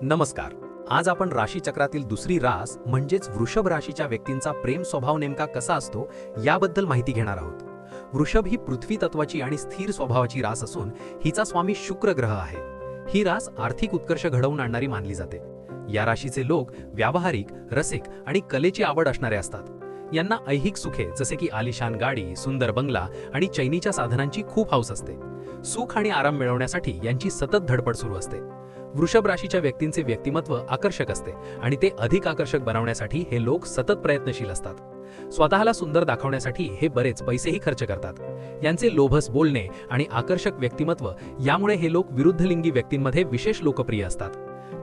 नमस्कार. आज आपण राशीचक्रातील दुसरी रास म्हणजेच वृषभ राशीच्या व्यक्तींचा प्रेम स्वभाव नेमका कसा असतो याबद्दल माहिती घेणार आहोत. वृषभ ही पृथ्वी तत्वाची आणि स्थिर स्वभावाची रास असून हिचा स्वामी शुक्र ग्रह आहे. ही रास आर्थिक उत्कर्ष घडवून आणणारी मानली जाते. या राशीचे लोक व्यावहारिक, रसिक आणि कलेची आवड असणारे असतात. यांना ऐहिक सुखे जसे की आलिशान गाडी, सुंदर बंगला आणि चैनीच्या साधनांची खूप हौस असते. सुख आणि आराम मिळवण्यासाठी यांची सतत धडपड सुरू असते. वृषभ राशीच्या व्यक्तींचे व्यक्तिमत्व आकर्षक असते आणि ते अधिक आकर्षक बनवण्यासाठी हे लोक सतत प्रयत्नशील असतात. स्वतःला सुंदर दाखवण्यासाठी हे बरेच पैसेही खर्च करतात. यांचे लोभस बोलणे आणि आकर्षक व्यक्तिमत्व यामुळे हे लोक विरुद्धलिंगी व्यक्तींमध्ये विशेष लोकप्रिय असतात.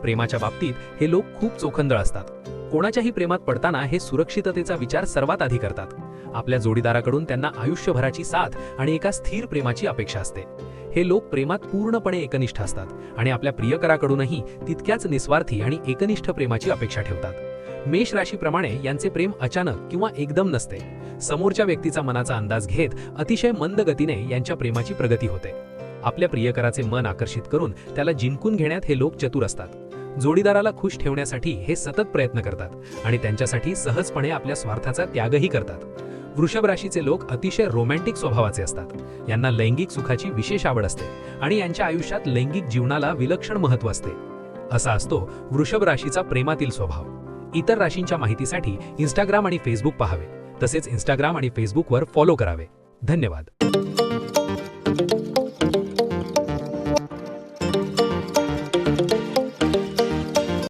प्रेमाच्या बाबतीत हे लोक खूप चोखंदळ असतात. कोणाच्याही प्रेमात पडताना हे सुरक्षिततेचा विचार सर्वात आधी करतात. आपल्या जोडीदाराकडून त्यांना आयुष्यभराची साथ आणि एका स्थिर प्रेमाची अपेक्षा असते. हे लोक प्रेमात पूर्णपणे एकनिष्ठ असतात आणि आपल्या प्रियकराकडूनही तितक्याच निस्वार्थी आणि एकनिष्ठ प्रेमाची अपेक्षा ठेवतात. मेष राशीप्रमाणे यांचे प्रेम अचानक किंवा एकदम नसते. समोरच्या व्यक्तीचा मनाचा अंदाज घेत अतिशय मंद गतीने यांच्या प्रेमाची प्रगती होते. आपल्या प्रियकराचे मन आकर्षित करून त्याला जिंकून घेण्यात हे लोक चतुर असतात. जोडीदाराला खुश ठेवण्यासाठी हे सतत प्रयत्न करतात आणि त्यांच्यासाठी सहजपणे आपल्या स्वार्थाचा त्यागही करतात. वृषभ राशीचे लोक अतिशय रोमॅन्टिक स्वभावाचे असतात. यांना लैंगिक सुखाची विशेष आवड असते आणि यांच्या आयुष्यात लैंगिक जीवनाला विलक्षण महत्त्व असते. असा असतो वृषभ राशीचा प्रेमातील स्वभाव. इतर राशींच्या माहितीसाठी इंस्टाग्राम आणि फेसबुक पाहावे. तसेच इंस्टाग्राम आणि फेसबुकवर फॉलो करावे. धन्यवाद.